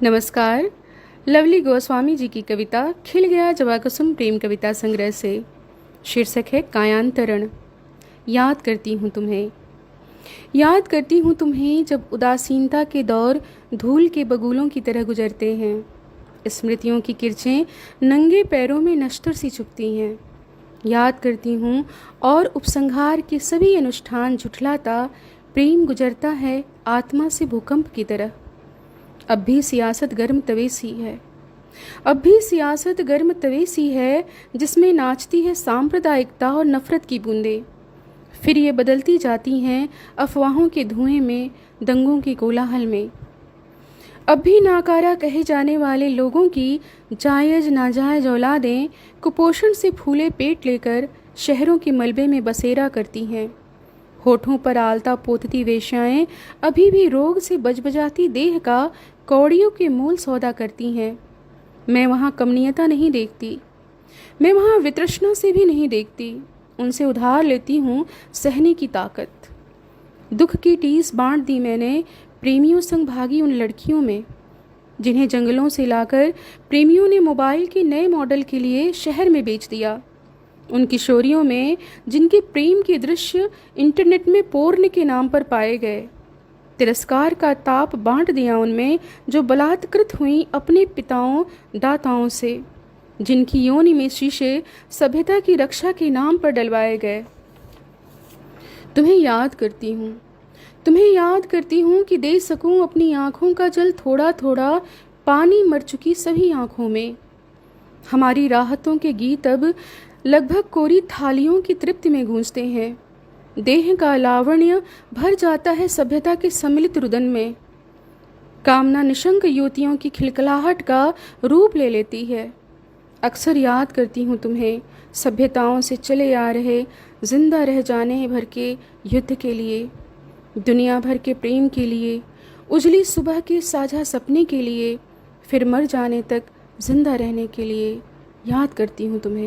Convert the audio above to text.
नमस्कार। लवली गोस्वामी जी की कविता खिल गया जवाकुसुम प्रेम कविता संग्रह से। शीर्षक है कायांतरण। याद करती हूँ तुम्हें, याद करती हूँ तुम्हें, जब उदासीनता के दौर धूल के बगुलों की तरह गुजरते हैं। स्मृतियों की किरचें नंगे पैरों में नश्तर सी चुभती हैं। याद करती हूँ और उपसंहार के सभी अनुष्ठान झुठलाता प्रेम गुजरता है आत्मा से भूकंप की तरह। अब भी सियासत गर्म तवे सी है, अब भी सियासत गर्म तवे सी है, जिसमें नाचती है सांप्रदायिकता और नफरत की बूंदें। फिर ये बदलती जाती हैं अफवाहों के धुएं में, दंगों के कोलाहल में। अब भी नाकारा कहे जाने वाले लोगों की जायज नाजायज औलादें कुपोषण से फूले पेट लेकर शहरों के मलबे में बसेरा करती हैं। होठों पर आलता पोतती वेश्याएं अभी भी रोग से बजबजाती देह का कौड़ियों के मोल सौदा करती हैं। मैं वहाँ कमनीयता नहीं देखती, मैं वहाँ वितृष्णा से भी नहीं देखती। उनसे उधार लेती हूँ सहने की ताकत। दुख की टीस बांट दी मैंने प्रेमियों संग भागी उन लड़कियों में, जिन्हें जंगलों से लाकर प्रेमियों ने मोबाइल के नए मॉडल के लिए शहर में बेच दिया। उन किशोरियों में जिनके प्रेम के दृश्य इंटरनेट में पोर्न के नाम पर पाए गए। तिरस्कार का ताप बांट दिया उनमें, जो बलात्कृत हुई अपने पिताओं दाताओं से, जिनकी योनि में शीशे सभ्यता की रक्षा के नाम पर डलवाए गए। तुम्हें याद करती हूँ, तुम्हें याद करती हूँ कि दे सकूँ अपनी आँखों का जल थोड़ा थोड़ा पानी मर चुकी सभी आँखों में। हमारी राहतों के गीत अब लगभग कोरी थालियों की तृप्ति में गूंजते हैं। देह का लावण्य भर जाता है सभ्यता के सम्मिलित रुदन में। कामना निशंक युवतियों की खिलखिलाहट का रूप ले लेती है। अक्सर याद करती हूँ तुम्हें, सभ्यताओं से चले आ रहे जिंदा रह जाने भर के युद्ध के लिए, दुनिया भर के प्रेम के लिए, उजली सुबह के साझा सपने के लिए, फिर मर जाने तक जिंदा रहने के लिए। याद करती हूँ तुम्हें।